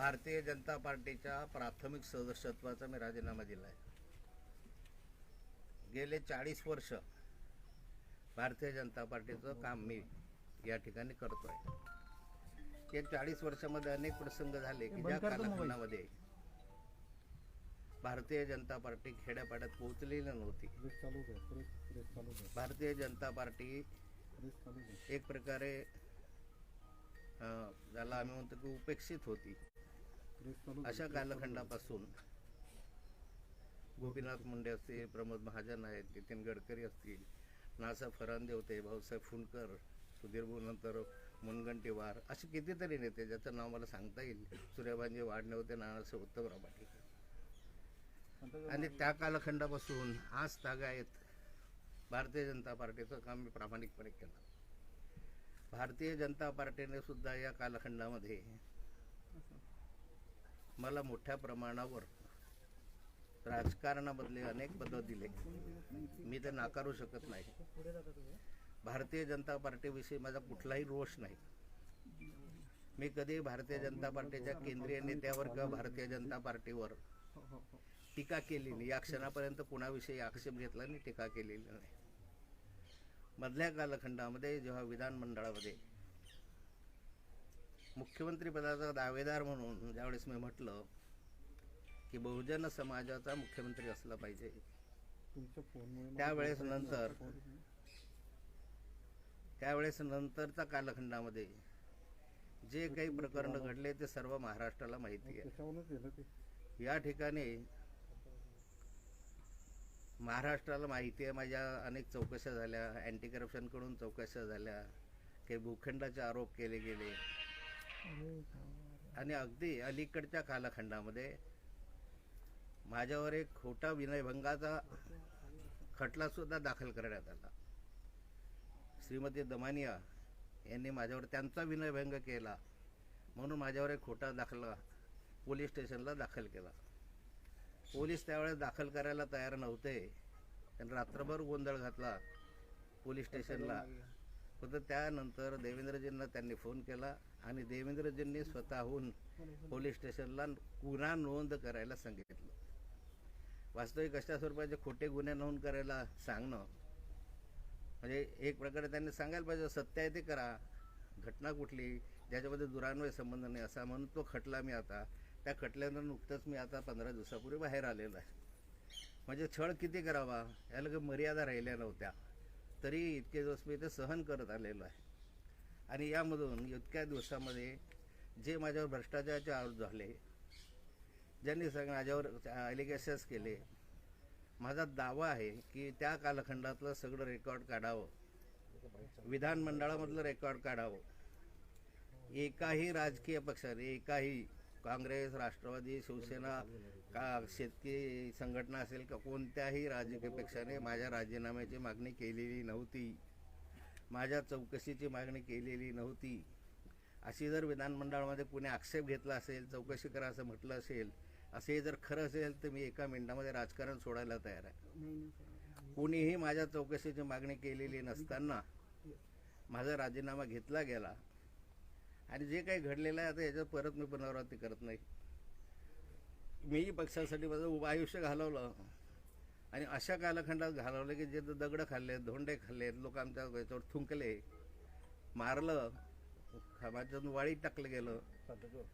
भारतीय जनता पार्टीच्या प्राथमिक सदस्यत्वाचा मी राजीनामा दिला आहे. गेले 40 वर्ष भारतीय जनता पार्टीचं काम मी या ठिकाणी करतो आहे. या 40 वर्षामध्ये अनेक प्रसंग झाले की ज्या कालखंडामध्ये भारतीय जनता पार्टी खेड्यापाड्यात पोहोचलेली नव्हती. भारतीय जनता पार्टी एक प्रकारे ज्याला आम्ही म्हणतो की उपेक्षित होती. अशा कालखंडापासून गोपीनाथ मुंडे असतील, प्रमोद महाजन आहेत, नितीन गडकरी असतील, नासा फरांदे होते, भाऊसाहेब फुंडकर, सुधीरभाऊ नंतर मुनगंटीवार, असे कितीतरी नेते ज्याचं नाव मला सांगता येईल. सूर्यभानजी वाडणे होते, नानासाहेब उत्तमराव पाटील. आणि त्या कालखंडापासून आज तागायत भारतीय जनता पार्टीचं काम मी प्रामाणिकपणे केलं. भारतीय जनता पार्टीने सुद्धा या कालखंडामध्ये मला मोठ्या प्रमाणावर राजकारणामधले अनेक पद दिले. मी ते नाकारू शकत नाही. भारतीय जनता पार्टीविषयी माझा कुठलाही रोष नाही. मी कधी भारतीय जनता पार्टीच्या केंद्रीय नेत्यावर किंवा भारतीय जनता पार्टीवर टीका केली नाही. या क्षणापर्यंत कुणाविषयी आक्षेप घेतला नाही, टीका केलेली नाही. मधल्या कालखंडामध्ये जेव्हा विधानमंडळामध्ये मुख्यमंत्री पदाचा दावेदार म्हणून ज्यावेळेस मी म्हटलं की बहुजन समाजाचा मुख्यमंत्री असला पाहिजे, त्यावेळेस नंतरच्या कालखंडामध्ये जे काही प्रकरण घडले ते सर्व महाराष्ट्राला माहिती आहे. या ठिकाणी महाराष्ट्राला माहिती आहे. माझ्या अनेक चौकशा झाल्या, अँटी करप्शनकडून चौकशा झाल्या, काही भूखंडाचे आरोप केले गेले. आणि अगदी अलीकडच्या कालखंडामध्ये माझ्यावर एक खोटा विनयभंगाचा खटला सुद्धा दाखल करण्यात आला. श्रीमती दमानिया यांनी माझ्यावर त्यांचा विनयभंग केला म्हणून माझ्यावर एक खोटा दाखला पोलीस स्टेशनला दाखल केला. पोलीस त्यावेळेस दाखल करायला तयार नव्हते. त्यांनी रात्रभर गोंधळ घातला पोलीस स्टेशनला. फक्त त्यानंतर देवेंद्रजींना त्यांनी फोन केला आणि देवेंद्रजींनी स्वतःहून पोलीस स्टेशनला गुन्हा नोंद करायला सांगितलं. वास्तविक अशा स्वरूपाचे खोटे गुन्हे नोंद करायला सांगणं म्हणजे एक प्रकारे त्यांनी सांगायला पाहिजे सत्य आहे ते करा. घटना कुठली ज्याच्यामध्ये दुरान्वय संबंध नाही असा म्हणून तो खटला मी आता त्या खटल्यानं नुकतंच मी आता 15 दिवसापूर्वी बाहेर आलेलो आहे. म्हणजे छळ किती करावा याला काही मर्यादा राहिल्या नव्हत्या. तरी इतके दिवस मी ते सहन करत आलेलो आहे. आणि यामधून इतक्या दिवसामध्ये जे माझ्यावर भ्रष्टाचाराचे आरोप झाले, ज्यांनी माझ्यावर ॲलिगेशन्स केले, माझा दावा आहे की त्या कालखंडातलं सगळं रेकॉर्ड काढावं, विधानमंडळामधलं रेकॉर्ड काढावं. एकाही राजकीय पक्षाने, एकाही काँग्रेस, राष्ट्रवादी, शिवसेना, शेतकरी संघटना असेल का कोणत्याही राजकीय पक्षाने माझ्या राजीनाम्याची मागणी केलेली नव्हती, माझ्या चौकशीची मागणी केलेली नव्हती. अशी जर विधानमंडळामध्ये कुणी आक्षेप घेतला असेल, चौकशी करा असं म्हटलं असेल, असे जर खरं असेल तर मी एका मिनिटामध्ये राजकारण सोडायला तयार आहे. कुणीही माझ्या चौकशीची मागणी केलेली नसताना माझा राजीनामा घेतला गेला. आणि जे काही घडलेलं आहे आता याच्यात परत मी पुनरावृत्ती करत नाही. मी पक्षासाठी माझं उभं आयुष्य घालवलं आणि अशा कालखंडात घालवलं की जे दगडं खाल्लेत, धोंडे खाल्लेत, लोक आमच्या याच्यावर थुंकले, मारलं, माझ्यातून वाळीत टाकलं गेलं.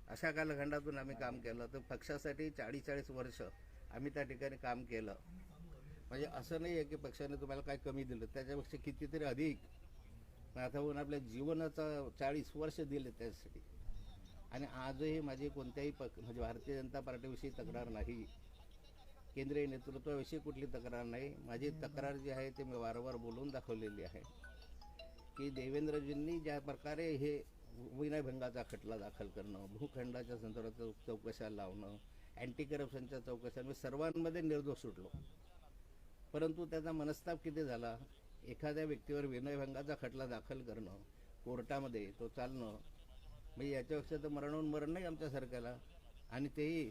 अशा कालखंडातून आम्ही काम केलं. तर पक्षासाठी 40-40 वर्ष आम्ही त्या ठिकाणी काम केलं. म्हणजे असं नाही आहे की पक्षाने तुम्हाला काय कमी दिलं, त्याच्यापेक्षा कितीतरी अधिक. आता होऊन आपल्या जीवनाचा 40 वर्ष दिले त्यासाठी. आणि आजही माझी कोणत्याही म्हणजे भारतीय जनता पार्टीविषयी तक्रार नाही, केंद्रीय नेतृत्वाविषयी कुठली तक्रार नाही. माझी तक्रार जी आहे ते मी वारंवार बोलून दाखवलेली आहे की देवेंद्रजींनी ज्या प्रकारे हे विनयभंगाचा खटला दाखल करणं, भूखंडाच्या संदर्भात चौकशा लावणं, अँटी करप्शनच्या चौकशा, मी सर्वांमध्ये निर्दोष सुटलो. परंतु त्याचा मनस्ताप किती झाला. एखाद्या व्यक्तीवर विनयभंगाचा खटला दाखल करणं कोर्टामध्ये, तो चालणं म्हणजे याच्यापेक्षा तर मरण नाही आमच्या सरकारला. आणि तेही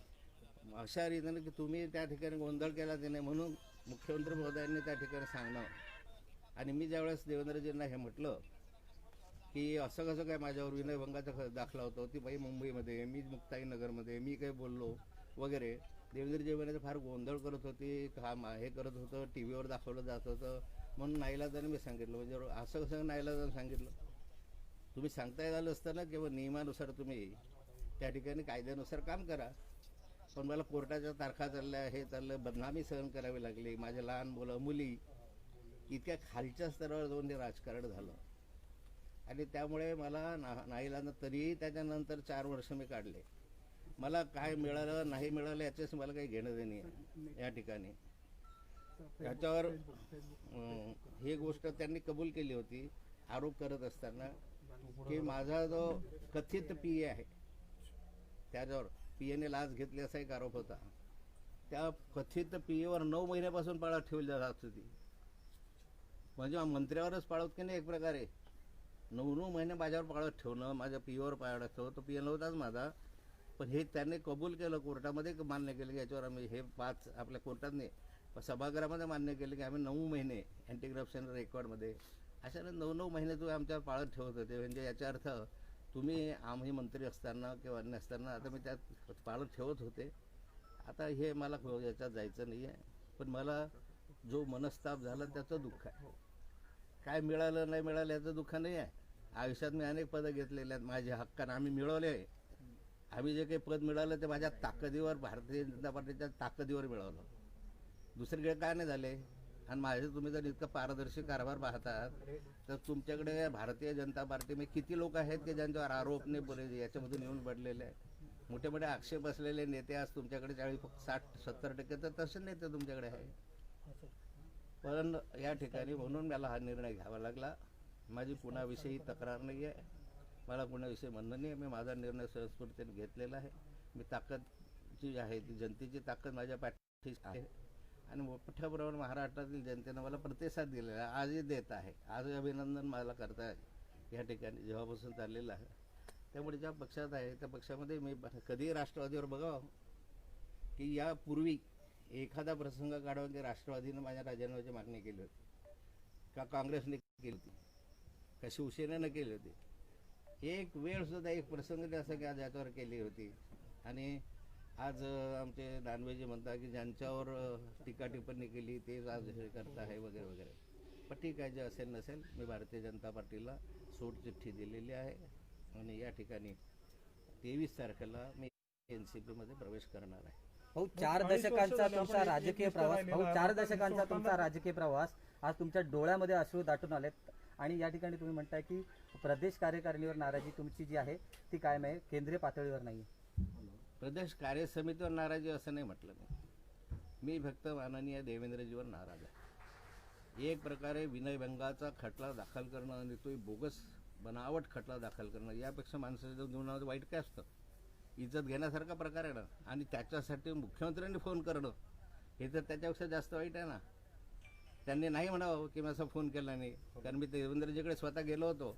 अशा रीतीने की तुम्ही त्या ठिकाणी गोंधळ केला ते नाही म्हणून मुख्यमंत्री महोदयांनी त्या ठिकाणी सांगणं. आणि मी ज्यावेळेस देवेंद्रजींना हे म्हटलं की असं कसं काय माझ्यावर विनयभंगाचा दाखला होता, ती बाई मुंबईमध्ये, मी मुक्ताईनगरमध्ये, मी काय बोललो वगैरे. देवेंद्रजी म्हणे फार गोंधळ करत होती, हे करत होतं, टी व्हीवर दाखवलं जात होतं, म्हणून नाईलाजाने मी सांगितलं. म्हणजे असं कसं नाईलाजाने सांगितलं? तुम्ही सांगता आलं असतं ना किंवा नियमानुसार तुम्ही त्या ठिकाणी कायद्यानुसार काम करा. पण मला कोर्टाच्या तारखा चालल्या, हे चाललं, बदनामी सहन करावी लागली, माझे लहान मुलं मुली, इतक्या खालच्या स्तरावर जाऊन ते राजकारण झालं. आणि त्यामुळे मला नाईलाजानं तरीही त्याच्यानंतर 4 वर्ष मी काढले. मला काय मिळालं नाही मिळालं याच्याशी मला काही घेणं देणे आहे या ठिकाणी. याच्यावर ही गोष्ट त्यांनी कबूल केली होती आरोप करत असताना, की माझा जो कथित पी ए आहे त्याच्यावर पी एने लाच घेतली असा एक आरोप होता. त्या कथित पी एवर 9 महिन्यापासून पाळत ठेवली जात होती. म्हणजे मंत्र्यावरच पाळत की नाही एक प्रकारे. 9 महिने माझ्यावर पाळत ठेवणं, माझ्या पी एवर पाळत ठेवणं. तो पी ए नव्हताच माझा, पण हे त्यांनी कबूल केलं, कोर्टामध्ये मान्य केलं की याच्यावर आम्ही हे 5 आपल्या कोर्टाने सभागृहामध्ये मान्य केलं की आम्ही 9 महिने अँटी करप्शन रेकॉर्डमध्ये अशाने 9 महिने तुम्ही आमच्यावर पाळत ठेवत होते. म्हणजे याचा अर्थ तुम्ही आम्ही मंत्री असताना किंवा अन्य असताना आता मी त्यात पाळत ठेवत होते. आता हे मला याच्यात जायचं नाही आहे. पण मला जो मनस्ताप झाला त्याचं दुःख आहे. काय मिळालं नाही मिळालं याचं दुःख नाही आहे. आयुष्यात मी अनेक पदं घेतलेले आहेत, माझ्या हक्कानं आम्ही मिळवले आहे. आम्ही जे काही पद मिळालं ते माझ्या ताकदीवर, भारतीय जनता पार्टीच्या ताकदीवर मिळवलं, दुसरीकडे काय नाही झाले. आणि माझे तुम्ही जर इतकं पारदर्शी कारभार पाहतात तर तुमच्याकडे भारतीय जनता पार्टीमध्ये किती लोक आहेत की ज्यांच्यावर आरोप नाही बोले याच्यामधून येऊन पडलेले आहे. मोठे मोठे आक्षेप असलेले नेते आज तुमच्याकडे 60-70% तर तसे नेते तुमच्याकडे आहे. पण या ठिकाणी म्हणून मला हा निर्णय घ्यावा लागला. माझी कुणाविषयी तक्रार नाही आहे, मला कुणाविषयी म्हणणं नाही आहे. मी माझा निर्णय सहजस्फूर्तीने घेतलेला आहे. मी ताकद जी आहे ती जनतेची ताकद माझ्या पाठीशी आहे आणि मोठ्या प्रमाणात महाराष्ट्रातील जनतेनं मला प्रतिसाद दिलेला आहे, आजही देत आहे. आज अभिनंदन मला करताय या ठिकाणी जेव्हापासून चाललेलं आहे. त्यामुळे ज्या पक्षात आहे त्या पक्षामध्ये मी कधीही राष्ट्रवादीवर बघावं की यापूर्वी एखादा प्रसंग काढावा की राष्ट्रवादीनं माझ्या राजीनाम्याची मागणी केली होती का काँग्रेसने केली होती का शिवसेनेनं केली होती. एक वेळ सुद्धा एक प्रसंग असं की आज याच्यावर केली होती. आणि आज आमचे दानवेजी म्हणतात की ज्यांच्यावर टीका टिप्पणी केली तेच आज हे करत आहे वगैरे वगैरे. पण ठीक आहे, जे असेल नसेल, मी भारतीय जनता पार्टीला सूट चिठ्ठी दिलेली आहे आणि या ठिकाणी 23 तारखेला मी NCP मध्ये प्रवेश करणार आहे. भाऊ 4 दशकांचा तुमचा राजकीय प्रवास, भाऊ 4 दशकांचा तुमचा राजकीय प्रवास, आज तुमच्या डोळ्यामध्ये अश्रू दाटून आलेत. आणि या ठिकाणी तुम्ही म्हणताय की प्रदेश कार्यकारिणीवर नाराजी तुमची जी आहे ती कायम आहे, केंद्रीय पातळीवर नाही. प्रदेश कार्य समितीवर नाराजी असं नाही म्हटलं मी फक्त माननीय देवेंद्रजीवर नाराज आहे. एक प्रकारे विनयभंगाचा खटला दाखल करणं आणि तो बोगस बनावट खटला दाखल करणं यापेक्षा माणसाच्या जीवनामध्ये वाईट काय असतं. इज्जत घेण्यासारखा प्रकार आहे ना. आणि त्याच्यासाठी मुख्यमंत्र्यांनी फोन करणं हे तर त्याच्यापेक्षा जास्त वाईट आहे ना. त्यांनी नाही म्हणावं की मी असा फोन केला नाही, कारण मी देवेंद्रजीकडे स्वतः गेलो होतो.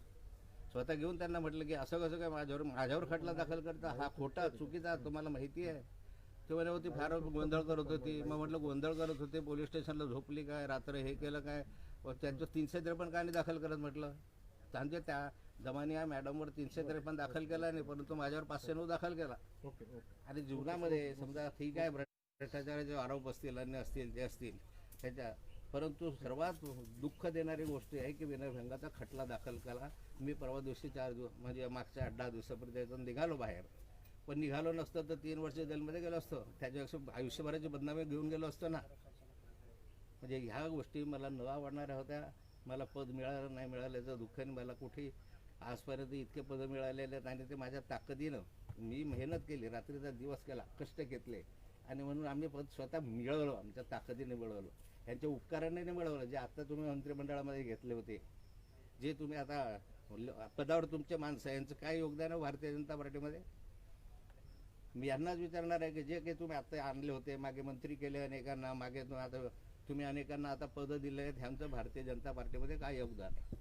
स्वतः घेऊन त्यांना म्हटलं की असं कसं काय माझ्यावर खटला दाखल करता, हा खोटा चुकीचा तुम्हाला माहिती आहे. ते म्हणे होती फार गोंधळ करत होती. मग म्हटलं गोंधळ करत होते, पोलीस स्टेशनला झोपली काय, रात्र हे केलं काय, त्यांचं 353 का नाही दाखल करत म्हटलं. त्यांचे त्या दमानिया मॅडमवर 353 दाखल केला नाही, परंतु माझ्यावर 509 दाखल केला. आणि जीवनामध्ये समजा ठीक आहे भ्रष्टाचाराचे आरोप असतील, अन्य असतील, ते असतील त्याच्या, परंतु सर्वात दुःख देणारी गोष्ट आहे की विनयभंगाचा खटला दाखल केला. मी परवा दिवशी 4 दिवस म्हणजे मागच्या 8-10 दिवसापर्यंत निघालो बाहेर. पण निघालो नसतं तर 3 वर्ष जेलमध्ये गेलो असतो. त्याच्यापेक्षा आयुष्यभराची बदनामी घेऊन गेलो असतो ना. म्हणजे ह्या गोष्टी मला न आवडणाऱ्या होत्या. मला पद मिळालं नाही मिळाल्याचं दुःखाने मला कुठे आजपर्यंत इतके पदं मिळालेले आहेत आणि ते माझ्या ताकदीनं मी मेहनत केली, रात्रीचा दिवस केला, कष्ट घेतले आणि म्हणून आम्ही पद स्वतः मिळवलं, आमच्या ताकदीने मिळवलं, यांच्या उपकाराने मिळवलं. जे आता तुम्ही मंत्रिमंडळामध्ये घेतले होते, जे तुम्ही आता पदावर तुमचे माणसं, यांचं काय योगदान आहे भारतीय जनता पार्टीमध्ये. मी यांनाच विचारणार आहे की जे काही तुम्ही आता आणले होते, मागे मंत्री केले अनेकांना, मागे आता तुम्ही अनेकांना आता पदं दिले आहेत, ह्यांचं भारतीय जनता पार्टीमध्ये काय योगदान आहे.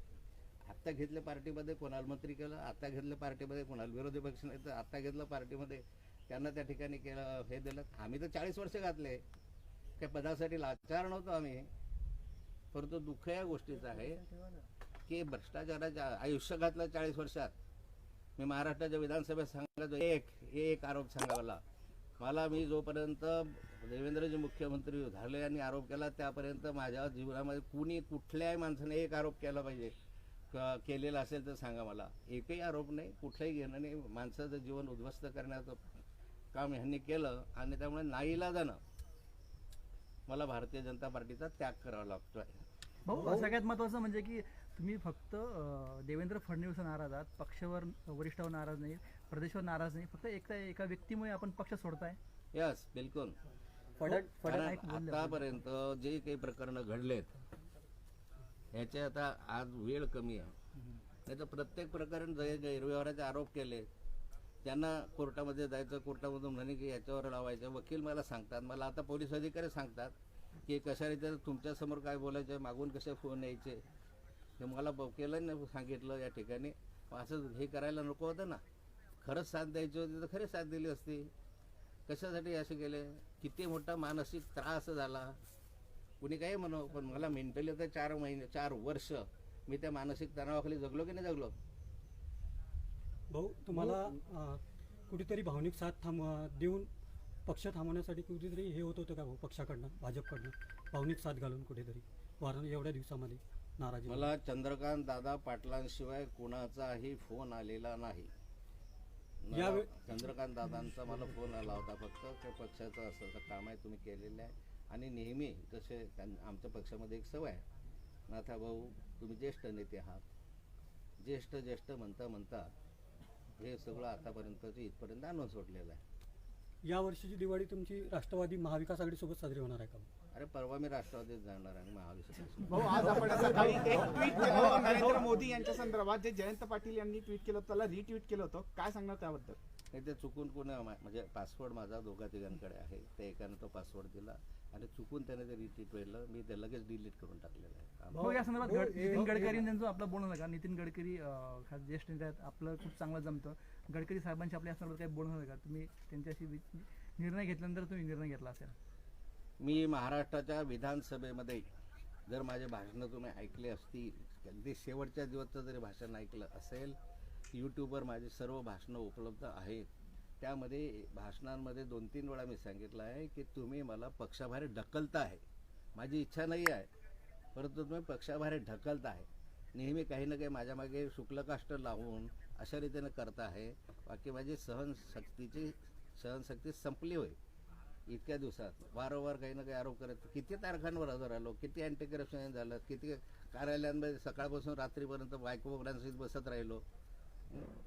आत्ता घेतलं पार्टीमध्ये कोणाला मंत्री केलं, आता घेतलं पार्टीमध्ये कोणाला विरोधी पक्ष नाही, तर आत्ता घेतलं पार्टीमध्ये त्यांना त्या ठिकाणी केलं, हे दिलं. आम्ही तर 40 वर्ष घातले, काही पदासाठी लाचार नव्हतो आम्ही. परंतु दुःख या गोष्टीचं आहे इतके भ्रष्टाचाराच्या आयुष्य घातलं 40 वर्षात. मी महाराष्ट्राच्या विधानसभेत सांगायचो एक आरोप सांगा मला मी जोपर्यंत देवेंद्रजी मुख्यमंत्री झाले आणि आरोप केला त्यापर्यंत माझ्या जीवनामध्ये कुणी कुठल्याही माणसाने एक आरोप केला पाहिजे केलेला असेल तर सांगा मला. एकही आरोप नाही, कुठलाही घेणं नाही. माणसाचं जीवन उद्ध्वस्त करण्याचं काम ह्यांनी केलं आणि त्यामुळे नाईलाजानं मला भारतीय जनता पार्टीचा त्याग करावा लागतोय. भाऊ सगळ्यात महत्त्वाचं म्हणजे की तुम्ही फक्त देवेंद्र फडणवीसवर नाराज आहात, पक्षावर वरिष्ठावर नाराज नाही, प्रदेशवर नाराज नाही, फक्त एका व्यक्तीमुळे आपण पक्ष सोडताय. यस, बिलकुल. आतापर्यंत जे काही प्रकरणं घडलेत ह्याचे आता आज वेळ कमी आहे. नाही तर प्रत्येक प्रकरण जे गैरव्यवहाराचे आरोप केले त्यांना कोर्टामध्ये जायचं, कोर्टामधून म्हणे की याच्यावर लावायचं. वकील मला सांगतात, मला आता पोलीस अधिकारी सांगतात की कशा रीतीने तुमच्यासमोर काय बोलायचं, मागून कसे फोन यायचे, हे मला वकिलांनी सांगितलं या ठिकाणी. असं हे करायला नको होतं ना. खरंच साथ द्यायची होती तर खरी साथ दिली असती. कशासाठी असे केले? किती मोठा मानसिक त्रास झाला. कुणी काही म्हणो, पण मला मेंटली तर 4 वर्ष मी त्या मानसिक तणावाखाली जगलो की नाही जगलो. भाऊ तुम्हाला कुठेतरी भावनिक साथ देऊन पक्ष थांबवण्यासाठी कुठेतरी हे होत होतं का भाऊ पक्षाकडनं, भाजपकडनं भावनिक साथ घालून कुठेतरी एवढ्या दिवसामध्ये नाराजी? मला चंद्रकांत दादा पाटलांशिवाय कुणाचाही फोन आलेला नाही. चंद्रकांत दादांचा मला फोन आला होता फक्त त्या पक्षाचं असं काम आहे तुम्ही केलेलं आहे. आणि नेहमी तसे आमच्या पक्षामध्ये एक सवय आहे, नाथा भाऊ तुम्ही ज्येष्ठ नेते आहात, ज्येष्ठ म्हणता हे सगळं आतापर्यंतचं इथपर्यंत आणून सोडलेलं आहे. या वर्षीची दिवाळी तुमची राष्ट्रवादी महाविकास आघाडीसोबत साजरी होणार आहे का? अरे परवा मी राष्ट्रवादीत जाणार आहे महाविकास. भाऊ आज आपण सकाळी एक ट्विट केलं नरेंद्र मोदी यांच्या संदर्भात, जे जयंत पाटील यांनी ट्विट केलं त्याला रिट्विट केलं होतं, काय सांगणार त्याबद्दल? नाही, ते चुकून कोणी म्हणजे पासवर्ड माझा 2-3 आहे, त्या एकानं तो पासवर्ड दिला आणि चुकून त्याने ते रिट्विट केलं. मी ते लगेच डिलीट करून टाकलेलं आहे. भाऊ या संदर्भात नितीन गडकरी यांचं आपलं बोलणं का? नितीन गडकरी ज्येष्ठ नेते आहेत, आपलं खूप चांगलं जमतं. गडकरी साहेबांशी आपल्या संदर्भात काही बोलणं का? तुम्ही त्यांच्याशी निर्णय घेतल्यानंतर तुम्ही निर्णय घेतला असेल? मी महाराष्ट्राच्या विधानसभेमध्ये जर माझे भाषणं तुम्ही ऐकले असतील, अगदी शेवटच्या दिवसचं जरी भाषण ऐकलं असेल, यूट्यूबवर माझी सर्व भाषणं उपलब्ध आहेत. त्यामध्ये भाषणांमध्ये 2-3 वेळा मी सांगितलं आहे की तुम्ही मला पक्षाबाहेर ढकलता आहे. माझी इच्छा नाही आहे, परंतु तुम्ही पक्षाबाहेर ढकलता आहे. नेहमी काही ना काही माझ्या मागे शुक्लकाष्ट लावून अशा रीतीने करता आहे. बाकी माझी सहनशक्ती संपली होय इतक्या दिवसात. वारंवार काही ना काही आरोप करत किती तारखांवर हजर आलो, किती अँटी करप्शन झालं, किती कार्यालयांमध्ये सकाळपासून रात्रीपर्यंत बायकोबरांसहित बसत राहिलो.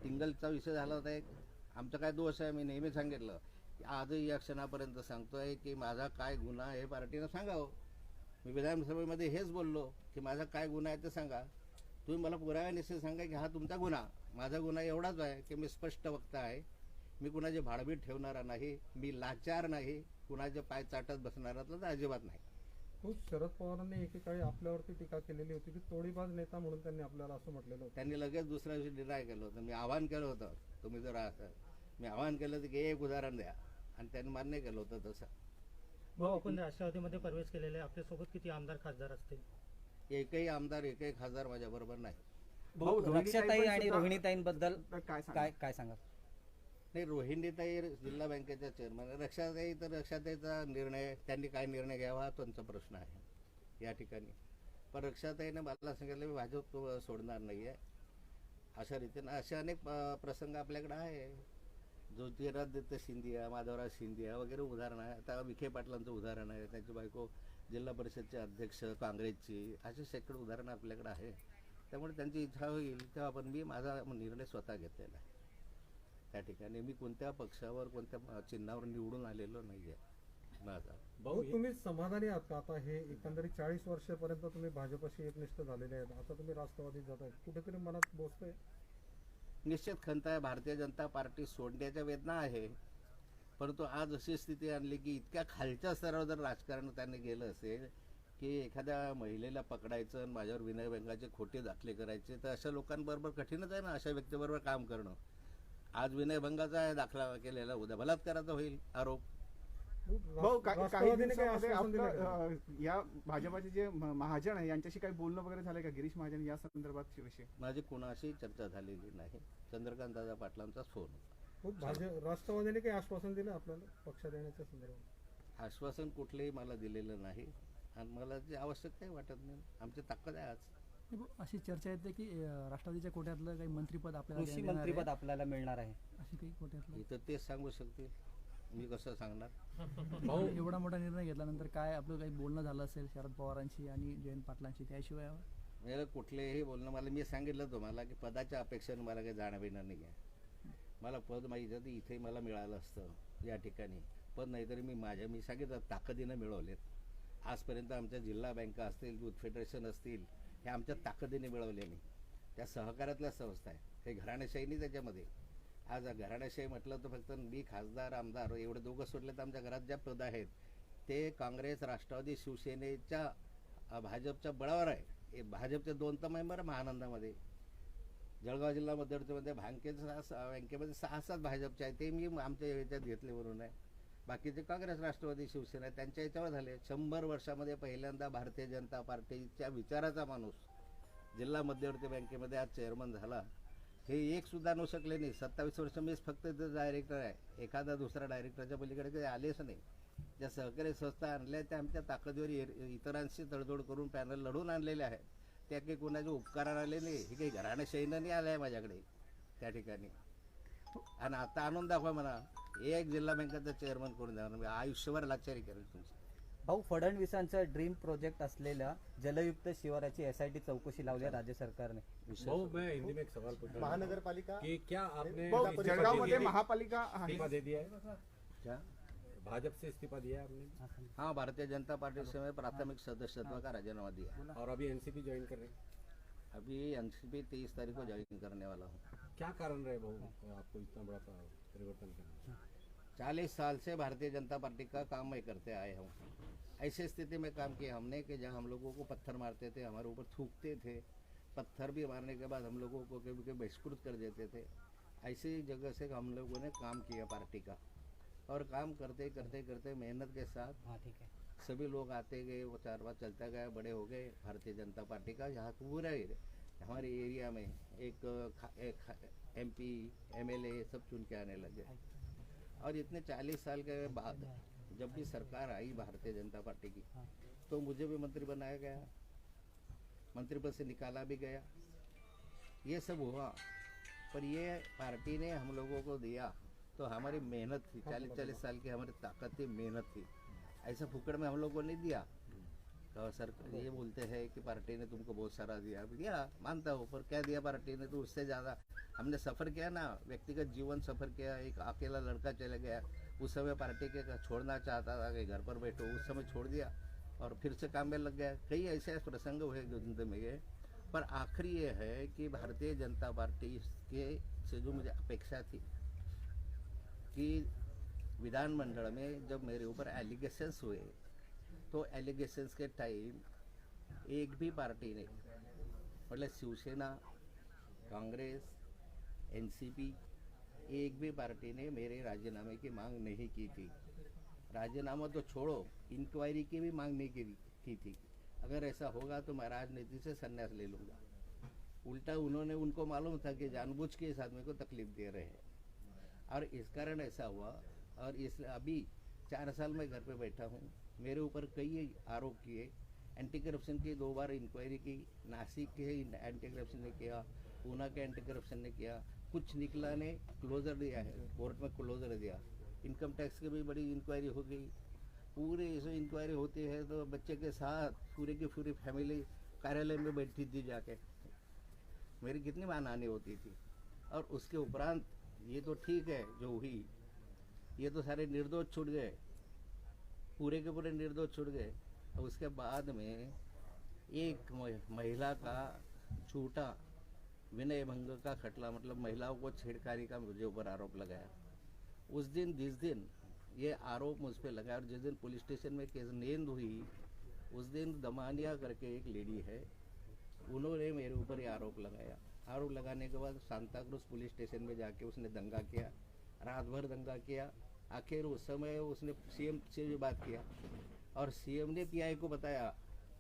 टिंगलचा विषय झाला होता एक. आमचा काय दोष आहे? मी नेहमी सांगितलं की आजही या क्षणापर्यंत सांगतोय की माझा काय गुन्हा आहे पार्टीनं सांगावं. मी विधानसभेमध्ये हेच बोललो की माझा काय गुन्हा आहे ते सांगा. तुम्ही मला पुराव्यानिश्चित सांगा की हा तुमचा गुन्हा. माझा गुन्हा एवढाच आहे की मी स्पष्ट वक्ता आहे. मी कुणाचे भाडबीड ठेवणारा नाही, मी लाचार नाही, कुणाचे पाय चाटत बसणारातलं तर अजिबात नाही. शरद पवारांनी एकेकाळी आपल्यावरती टीका केलेली होती की तोडीबाज नेता म्हणून त्यांनी आपल्याला असं म्हटलेलं होतं. त्यांनी लगेच दुसऱ्या दिवशी डिनाय केलं होतं. मी आवाहन केलं होतं, तुम्ही जर मी आवाहन केलं होतं की एक उदाहरण द्या, आणि त्यांनी मान्य केलं होतं तसं. भाऊ आपण राष्ट्रवादीमध्ये प्रवेश केलेला आहे, आपल्यासोबत किती आमदार खासदार असतील? एकही आमदार एकही खासदार माझ्या बरोबर नाही. रक्षाताई आणि रोहिणीताईंबद्दल काय सांगा? नाही, रोहिणीताई जिल्हा बँकेच्या चेअरमन, रक्षाताईचा निर्णय त्यांनी काय निर्णय घ्यावा त्यांचा प्रश्न आहे या ठिकाणी. पण रक्षाताईने मला सांगितलं मी भाजप सोडणार नाही आहे अशा रीतीनं. असे अनेक प्रसंग आपल्याकडे आहे. ज्योतिरादित्य सिंधिया, माधवराव सिंधिया वगैरे उदाहरण आहे. आता विखे पाटलांचं उदाहरण आहे, त्यांची बायको जिल्हा परिषदचे अध्यक्ष काँग्रेसची. अशी शेकडो उदाहरणं आपल्याकडे आहे. त्यामुळे त्यांची इच्छा होईल तेव्हा पण मी माझा निर्णय स्वतः घेतलेला आहे. त्या ठिकाणी मी कोणत्या पक्षावर कोणत्या चिन्हावर निवडून आलेलो नाही आहे माझा. भाऊ तुम्ही समाधानी आहात का? आता हे एकंदरीत 40 वर्षापर्यंत तुम्ही भाजपशी एकनिष्ठ झालेले आहेत, आता तुम्ही राष्ट्रवादीत जात आहेत, कुठेतरी मनात बोचतंय? निश्चित खंत आहे. भारतीय जनता पार्टी सोडण्याच्या वेदना आहे. परंतु आज अशी स्थिती आणली की इतक्या खालच्या स्तरावर जर राजकारण त्यांनी गेलं असेल की एखाद्या महिलेला पकडायचं आणि माझ्यावर विनयभंगाचे खोटे दाखले करायचे, तर अशा लोकांबरोबर कठीणच आहे ना अशा व्यक्तीबरोबर काम करणं. आज विनयभंगाचा दाखला केलेला, उद्या बलात्काराचा होईल आरोप. भाऊ काही राष्ट्रवादीने काही दिवसामध्ये आश्वासन दिलं का? आपलं या भाजपाचे जे महाजन आहे यांच्याशी काही बोलणं वगैरे झालंय का गिरीश महाजन या संदर्भात विषय? माझी कोणाशी चर्चा झालेली नाही. चंद्रकांत दादा पाटलांचाच फोन होता. राष्ट्रवादीने काही आश्वासन दिलं आपल्याला पक्ष देण्याच्या संदर्भात? आश्वासन कुठलेही मला दिलेलं नाही आणि मला जे आवश्यक काही वाटत नाही. आमची ताकद आहे आज. नाही भाऊ, अशी चर्चा येते की राष्ट्रवादीच्या कोट्यातलं काही मंत्रीपद आपल्याला कृषी देण्यात येणार मंत्रीपद आहे. आपल्याला मिळणार आहे. अशी काही कोट्यातलं इथं तेच सांगू शकतील, मी कसं सांगणार. एवढा मोठा निर्णय घेतल्यानंतर काय आपलं काही बोलणं झालं असेल शरद पवारांशी आणि जयंत पाटलांशी, त्याशिवाय मला कुठलेही बोलणं, मला मी सांगितलं तुम्हाला की पदाच्या अपेक्षेने मला काही जाणं बिणं नाही आहे. मला पद माहिती तर इथे मला मिळालं असतं या ठिकाणी. पद नाहीतरी मी सांगितलं ताकदीनं मिळवलेत. आजपर्यंत आमच्या जिल्हा बँका असतील, युथ फेडरेशन असतील, हे आमच्या ताकदीने मिळवलेले. त्या सहकारातल्या संस्था आहे. हे घराणेशाही नाही त्याच्यामध्ये. आज घराणेशाही म्हटलं तर फक्त मी खासदार आमदार एवढे दोघं सोडले तर आमच्या घरात ज्या पद आहेत ते काँग्रेस, राष्ट्रवादी, शिवसेनेच्या भाजपच्या बळावर आहे. हे भाजपचे 2 तर मेंबर महानंदामध्ये, जळगाव जिल्हा मध्यवर्तीमध्ये बँकेमध्ये 6-7 भाजपचे आहे. ते मी आमच्या ह्याच्यात घेतले म्हणून आहे. बाकीचे काँग्रेस, राष्ट्रवादी, शिवसेना त्यांच्या याच्यावर झाले. 100 वर्षामध्ये पहिल्यांदा भारतीय जनता पार्टीच्या विचाराचा माणूस जिल्हा मध्यवर्ती बँकेमध्ये आज चेअरमन झाला. हे एक सुद्धा आणू शकले नाही. 27 वर्ष मीच फक्त डायरेक्टर आहे. एखादा दुसरा डायरेक्टरच्या पलीकडे काही आलेच नाही. ज्या सहकारी संस्था आणल्या त्या आमच्या ताकदीवर इतरांशी तडजोड करून पॅनल लढून आणलेले आहेत. त्या काही कोणाचे उपकाराने आले नाही. हे काही घराणेशाहीनं नाही आलं आहे माझ्याकडे त्या ठिकाणी. आणि आता आणून दाखवा म्हणा, एक जिल्हा बँकेचा चेअरमन करून द्या, मी आयुष्यभर लाचारी करेल तुमची. भाऊ, फडणवीसांचं ड्रीम प्रोजेक्ट असलेल्या जलयुक्त शिवाराची SIT चौकशी लावली आहे राज्य सरकारने. भाऊ, मैं हिंदी में एक सवाल पूछ रहा हूं महानगरपालिका कि क्या आपने भाऊ, जळगावमध्ये महापालिका आहे. इस्तीफा दे दिया है? क्या? भाजपा से इस्तीफा दिया है आपने हाँ, भारतीय जनता पार्टी से मैं प्राथमिक सदस्यत्व का राजीनामा दिया. और अभी एनसीपी ज्वाइन कर रहे हैं? अभी एनसीपी 23 तारीख को ज्वाइन करने वाला हूँ. क्या कारण रहे भाऊ आपको इतना बड़ा परिवर्तन करना? 40 साल से भारतीय जनता पार्टी का काम मैं करते आए हूँ. ऐसी स्थिति में काम किया हमने कि जहाँ हम लोगों को पत्थर मारते थे, हमारे ऊपर थूकते थे, पत्थर भी मारने के बाद हम लोगों को कभी कभी बहिष्कृत कर देते थे. ऐसी जगह से हम लोगों ने काम किया पार्टी का. और काम करते करते करते मेहनत के साथ हाँ, ठीक है. सभी लोग आते गए, वो 4 बार चलता गया, बड़े हो गए. भारतीय जनता पार्टी का यहाँ पूरा हमारे एरिया में एक MP, MLA सब चुन के आने लगे. और इतने 40 साल के बाद जब भी सरकार आई भारतीय जनता पार्टी की, तो मुझे भी मंत्री बनाया गया, मंत्री पद से निकाला भी गया. ये सब हुआ, पर ये पार्टी ने हम लोगों को दिया तो हमारी मेहनत थी. 40-40 साल की हमारी ताकत थी, मेहनत थी. ऐसा फुकड़ में हम लोगों को नहीं दिया. तो सर ये बोलते हैं कि पार्टी ने तुमको बहुत सारा दिया, मानता हूँ, पर क्या दिया पार्टी ने? तो उससे ज़्यादा हमने सफ़र किया ना, व्यक्तिगत जीवन सफ़र किया. एक अकेला लड़का चले गया, उस समय पार्टी के छोड़ना चाहता था कि घर पर बैठो, उस समय छोड़ दिया और फिर से काम में लग गया. कई ऐसे प्रसंग हुए जिंदगी में. पर आखिरी ये है कि भारतीय जनता पार्टी के से जो मुझे अपेक्षा थी कि विधानमंडल में जब मेरे ऊपर एलिगेशंस हुए, तो एलिगेशंस के टाइम एक भी पार्टी ने, मतलब शिवसेना, कांग्रेस, NCP, एक भी पार्टी ने मेरे राजीनामे की मांग नहीं की थी. राजीनामा तो छोड़ो, इंक्वायरी की भी मांग नहीं की थी. अगर ऐसा होगा तो मैं राजनीति से संन्यास ले लूँगा. उल्टा उनको मालूम था कि जानबूझ के इस आदमी को तकलीफ दे रहे हैं, और इस कारण ऐसा हुआ. और इस अभी 4 साल में घर पे बैठा हूँ. मेरे ऊपर कई आरोप किए. एंटी करप्शन की 2 बार इंक्वायरी की. नासिक के एंटी करप्शन ने किया, पूना के एंटी करप्शन ने किया. कुछ निकला ने क्लोजर दिया है, कोर्ट में क्लोजर दिया. इनकम टैक्स की भी बड़ी इंक्वायरी हो गई. पूरे ऐसे इंक्वायरी होती है तो बच्चे के साथ पूरे की पूरी फैमिली कार्यालय में बैठी थी जाके. मेरी कितनी मानहानि होती थी. और उसके उपरांत ये तो ठीक है जो हुई, ये तो सारे निर्दोष छूट गए, पूरे के पूरे निर्दोष छूट गए. और उसके बाद में एक महिला का झूठा विनय भंग का खटला, मतलब महिलाओं को छेड़खानी का मुझे ऊपर आरोप लगाया. उस दिन जिस दिन ये आरोप मुझ पर लगा और जिस दिन पुलिस स्टेशन में केस नेंद हुई, उस दिन दमानिया करके एक लेडी है, उन्होंने मेरे ऊपर ये आरोप लगाया. आरोप लगाने के बाद सांता क्रूज पुलिस स्टेशन में जाके उसने दंगा किया, रात भर दंगा किया. आखिर उस समय उसने सीएम से भी बात किया और सीएम ने पीआई को बताया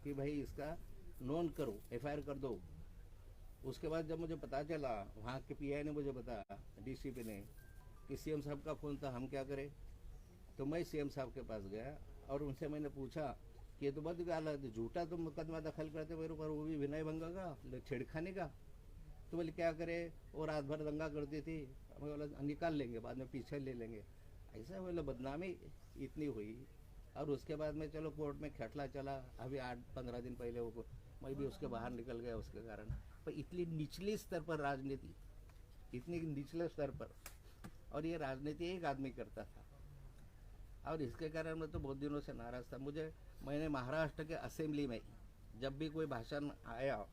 कि भाई इसका नोन करो, एफआईआर कर दो। उसके बाद जब मुझे पता चला, वहाँ के पीआई ने मुझे बताया, डीसीपी ने, कि सीएम साहब का फ़ोन था, हम क्या करें। तो मैं सीएम साहब के पास गया और उनसे मैंने पूछा कि ये तो बहुत गलत, झूठा तुम मुकदमा दखल करते मेरे ऊपर, वो भी विनय भंग का, छेड़खानी का। तो बोले क्या करे, वो रात भर दंगा करती थी। मैं बोला निकाल लेंगे, बाद में पीछे ले लेंगे। ऐसा बोले बदनामी इतनी हुई। और उसके बाद में चलो कोर्ट में खटला चला, अभी 8-15 दिन पहले वो मैं भी उसके बाहर निकल गया उसके कारण। पर इतनी निचले स्तर पर राजनीति, इतनी निचले स्तर पर, और ये राजनीति एक आदमी करता था। और इसके कारण मैं तो बहुत दिनों से नाराज़ था। मैंने महाराष्ट्र के असेंबली में जब भी कोई भाषण आया,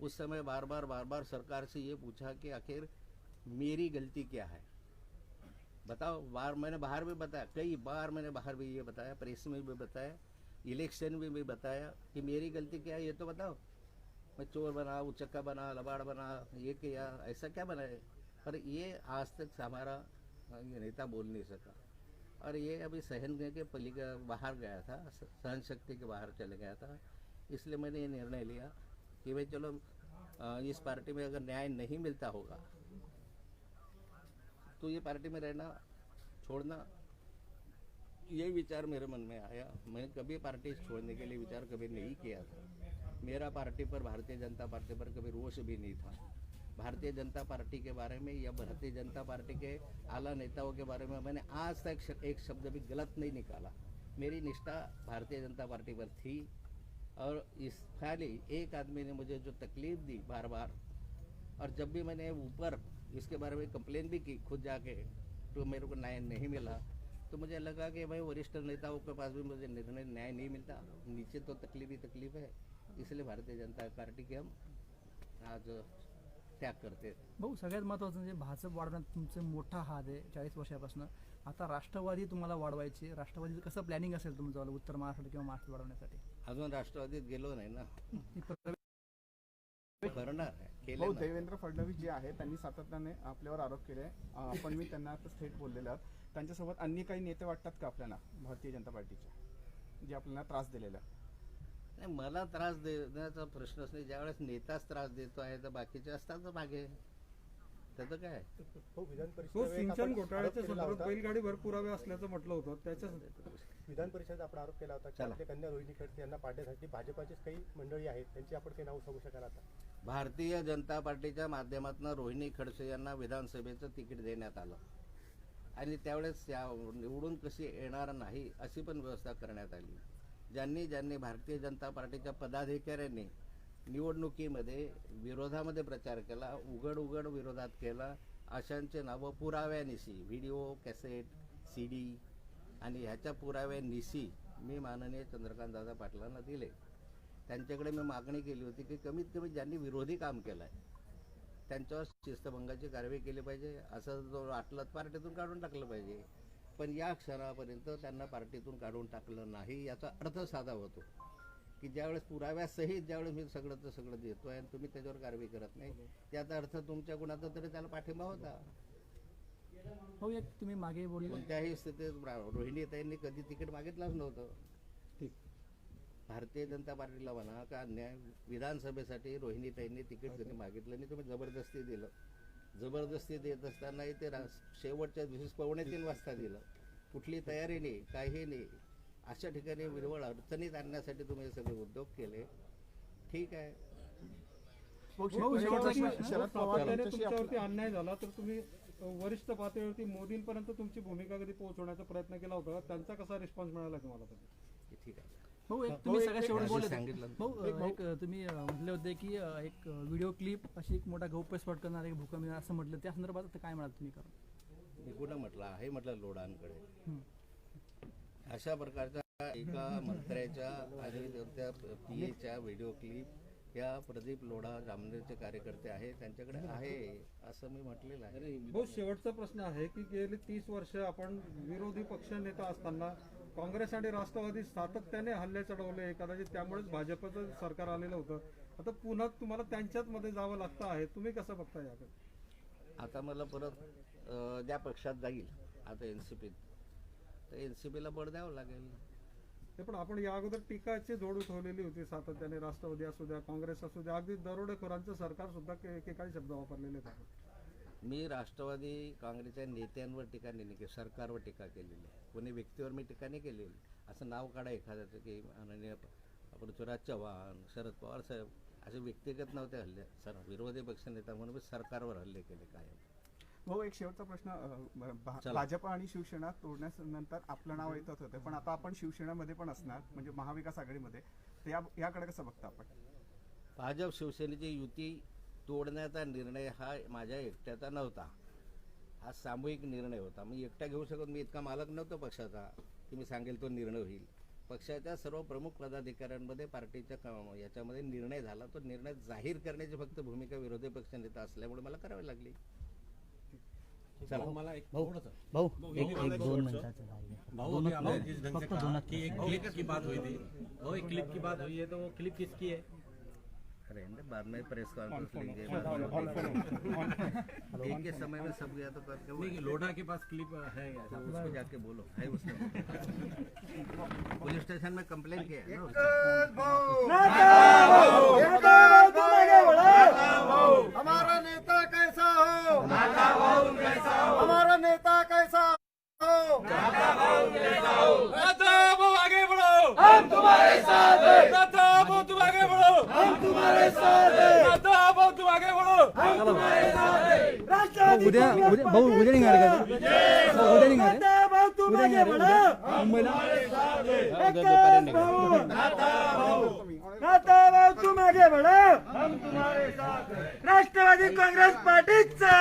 उस समय बार बार सरकार से ये पूछा कि आखिर मेरी गलती क्या है, बताओ। मैंने बाहर भी बताया, कई बार मैंने बाहर भी ये बताया, प्रेस में भी बताया, इलेक्शन में भी बताया कि मेरी गलती क्या है ये तो बताओ। मैं चोर बना, उचक्का बना, लबाड़ बना, ये किया, ऐसा क्या बनाए। पर ये आज तक हमारा ये नेता बोल नहीं सका। और ये अभी सहन के बाहर गया था, सहन शक्ति के बाहर चले गया था। इसलिए मैंने ये निर्णय लिया कि भाई चलो, इस पार्टी में अगर न्याय नहीं मिलता होगा तो ये पार्टी में रहना छोड़ना, ये विचार मेरे मन में आया। मैं कभी पार्टी छोड़ने के लिए विचार कभी नहीं किया था। मेरा पार्टी पर, भारतीय जनता पार्टी पर कभी रोष भी नहीं था। भारतीय जनता पार्टी के बारे में या भारतीय जनता पार्टी के आला नेताओं के बारे में मैंने आज तक एक शब्द भी गलत नहीं निकाला। मेरी निष्ठा भारतीय जनता पार्टी पर थी। और इस खाली एक आदमी ने मुझे जो तकलीफ दी बार बार, और जब भी मैंने ऊपर इसके बारे में कंप्लेन भी की खुद जाके, तो मेरे को न्याय नहीं मिला। तो मुझे लगा कि भाई वरिष्ठ नेताओं के पास भी मुझे निर्णय न्याय नहीं मिलता, नीचे तो तकलीफ ही तकलीफ है। इसलिए भारतीय जनता पार्टी के हम आज त्याग करते हैं। भाऊ, सगळ्यात महत्त्वाचं म्हणजे भाजप वाढवण्यात तुमचे मोठा हात आहे 40 वर्षापासून. आता राष्ट्रवादी तुम्हाला वाढवायची, राष्ट्रवादीचं कसं प्लॅनिंग असेल तुमचं उत्तर महाराष्ट्र किंवा महाराष्ट्र वाढवण्यासाठी? अजून राष्ट्रवादीत गेलो नाही ना, करणार आहे, केले भाऊ, ना. देवेंद्र फडणवीस जे आहे त्यांनी सातत्याने आपल्यावर आरोप केले. आपण मी त्यांना आता थेट बोललेले आहात. त्यांच्यासोबत अन्य काही नेते वाटतात का आपल्याला भारतीय जनता पार्टीचे, जे आपल्याला त्रास दिलेला? नाही, मला त्रास देण्याचा प्रश्नच नाही. ज्यावेळेस नेताच त्रास देतो आहे तर बाकीचे असतात मागे, त्याचं काय. तो सिंचन घोटाळ्याच्या संदर्भात बैलगाडीवर पुरावे असल्याचं म्हटलं होतं, त्याच्या विधान परिषद आपण आरोप केला होता की आपल्या कन्या रोहिणी खडसे यांना पाडण्यासाठी भाजपाचीच काही मंडळी आहेत, त्यांची आपण काही नाव सांगू शकाल आता? भारतीय जनता पार्टीच्या माध्यमातून रोहिणी खडसे यांना विधानसभेचं तिकीट देण्यात आलं आणि त्यावेळेस निवडून कशी येणार नाही अशी पण व्यवस्था करण्यात आली. ज्यांनी भारतीय जनता पार्टीच्या पदाधिकाऱ्यांनी निवडणुकीमध्ये विरोधामध्ये प्रचार केला, उघड विरोधात केला, अशांचे नावं पुराव्यानिशी, व्हिडिओ, कॅसेट, CD आणि ह्याच्या पुराव्यानिशी मी माननीय चंद्रकांतदादा पाटलांना दिले. त्यांच्याकडे मी मागणी केली होती की कमीत कमी ज्यांनी विरोधी काम केलं आहे त्यांच्यावर शिस्तभंगाची कारवाई केली पाहिजे, असं जो वाटलं पार्टीतून काढून टाकलं पाहिजे. पण या क्षणापर्यंत त्यांना पार्टीतून काढून टाकलं नाही. याचा अर्थ साधा होतो की ज्यावेळेस पुराव्यासहित ज्यावेळेस मी सगळं देतो आहे आणि तुम्ही त्याच्यावर कारवाई करत नाही, त्याचा अर्थ तुमच्या कुणाचा तरी त्याला पाठिंबा होता. हो, एक तुम्ही मागे बोलले, कोणत्याही स्थितीत रोहिणीताईंनी कधी तिकीट मागितलंच नव्हतं. भारतीय जनता पार्टीला म्हणा का अन्याय, विधानसभेसाठी रोहिणीताईंनी तिकीट कधी मागितलं नाही. तुम्ही जबरदस्ती दिलं. जबरदस्ती देत असतानाही ते शेवटच्या दिवशी 2:45 वाजता दिलं. कुठली तयारी नाही, काही नाही. अशा ठिकाणी विरवळ अडचणीत आणण्यासाठी तुम्ही हे सगळे उद्योग केले. ठीक आहे. शरद पवार यांच्याशी तुमच्यावरती अन्याय झाला तर तुम्ही वरिष्ठ पातळीवरती मोदींपर्यंत तुमची भूमिका कधी पोहोचवण्याचा प्रयत्न केला होता, त्यांचा कसा रिस्पॉन्स मिळाला तुम्हाला? ठीक आहे. भाऊ, एक तुम्ही सगळ्यात शेवट बोलले सांगितलं. भाऊ, एक तुम्ही म्हटले होते की एक व्हिडिओ क्लिप अशी एक मोठा गौप्यस्फोट करणारे भूकंप येणार असं म्हटलं, त्या संदर्भात आता काय म्हणाल तुम्ही? करा मी कुठं म्हटलं आहे, म्हटलं लोढांकडे अशा प्रकारच्या एका मंत्र्याच्या आणि त्या PAच्या व्हिडिओ क्लिप या प्रदीप लोढा जामनेरचे कार्यकर्ते आहे त्यांच्याकडे आहे असं मी म्हटलेलं आहे. बहुत शेवटचा प्रश्न आहे की गेली 30 वर्ष आपण विरोधी पक्ष नेता असताना काँग्रेस आणि राष्ट्रवादी सातत्याने हल्ले चढवले, कदाचित त्यामुळेच भाजपचं सरकार आलेलं होतं. आता पुन्हा तुम्हाला त्यांच्याच मध्ये जावं लागतं आहे, तुम्ही कसं बघता याकडे? आता मला परत ज्या पक्षात जाईल, आता NCPत तर NCPला बळ द्यावं लागेल. ते पण आपण या अगोदर टीकाची जोड उठवलेली होती सातत्याने, राष्ट्रवादी असू द्या, काँग्रेस असू द्या, अगदी दरोडेखोरांचं सरकार सुद्धा एकेकाळी शब्द वापरलेले आहेत. मी राष्ट्रवादी काँग्रेसच्या नेत्यांवर टीका नाही केली, सरकारवर टीका केलेली आहे. कोणी व्यक्तीवर मी टीका नाही केलेली. असं नाव काढा एखाद्याचं की माननीय पृथ्वीराज चव्हाण, शरद पवार साहेब असे व्यक्तिगत नव्हते हल्ले. विरोधी पक्षनेता म्हणून मी सरकारवर हल्ले केले काय. भाऊ एक शेवटचा प्रश्न, भाजप आणि शिवसेना तोडण्यानंतर आपलं नाव येतच होतं, पण आता आपण शिवसेनेमध्ये पण असणार, म्हणजे महाविकास आघाडीमध्ये, तर याकडे कसं बघता आपण? भाजप शिवसेनेची युती तोडण्याचा निर्णय हा माझ्या एकट्याचा नव्हता, हा सामूहिक निर्णय होता. मी एकटा घेऊ शकत, मी इतका मालक नव्हतो पक्षाचा की मी सांगेल तो निर्णय होईल. पक्षाच्या सर्व प्रमुख पदाधिकाऱ्यांमध्ये पार्टीच्या याच्यामध्ये निर्णय झाला. तो निर्णय जाहीर करण्याची फक्त भूमिका विरोधी पक्षनेता असल्यामुळे मला करावी लागली. चला मला एक भाऊ एक 2 मिनिटाचं भाऊ अभी आपने जिस ढंग से कहा कि एक क्लिप की बात हुई थी, वो एक क्लिप की बात हुई है, तो वो क्लिप किसकी है? अरे बाद में प्रेस कॉन्फ्रेंस लेंगे, एक के समय में सब गया तो करके वो नहीं, लोढ़ा के पास क्लिप है ऐसा? उसको जाके बोलो है उसने पुलिस स्टेशन में कंप्लेन किया है ना हमारा नेता कैसा हो, हमारा नेता कैसा हो, आगे बढ़ो, हम तुम्हारे साथ हैं। तुम आगे बढ़ो, हम तुम्हारे साथ हैं। तुम आगे बढ़ो, हम तुम्हारे साथ हैं। उद्या निघणार का? उद्या निघणार मुंबईला. तुम आगे बढ़ो, हम तुम्हारे साथ हैं. राष्ट्रवादी काँग्रेस पार्टीचा